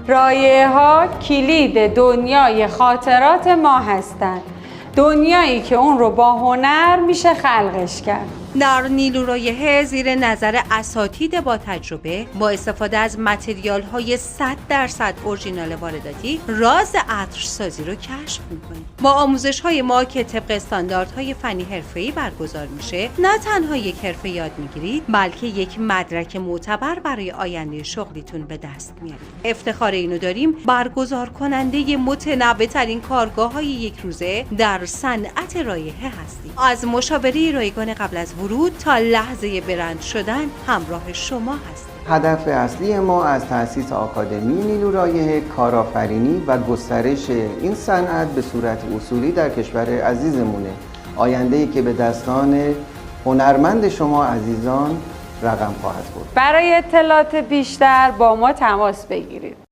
رایحه‌ها کلید دنیای خاطرات ما هستند. دنیایی که اون رو با هنر میشه خلقش کرد. در نیلو رایحه زیر نظر اساتید با تجربه با استفاده از متریال‌های 100% اورجینال وارداتی راز عطرسازی رو کشف می‌کنیم. با آموزش‌های ما که طبق استانداردهای فنی حرفه‌ای برگزار میشه، نه تنها یک حرفه یاد میگیرید، بلکه یک مدرک معتبر برای آینده شغلیتون به دست میارید. افتخار اینو داریم برگزار کننده متنوع‌ترین کارگاه‌های یک روزه در صنعت رایحه هستیم. از مشاوره رایگان قبل از ورود تا لحظه برند شدن همراه شما هستیم. هدف اصلی ما از تأسیس آکادمی نیلو رایحه کارآفرینی و گسترش این صنعت به صورت اصولی در کشور عزیزمونه. آینده‌ای که به دستان هنرمند شما عزیزان رقم خواهد برد. برای اطلاعات بیشتر با ما تماس بگیرید.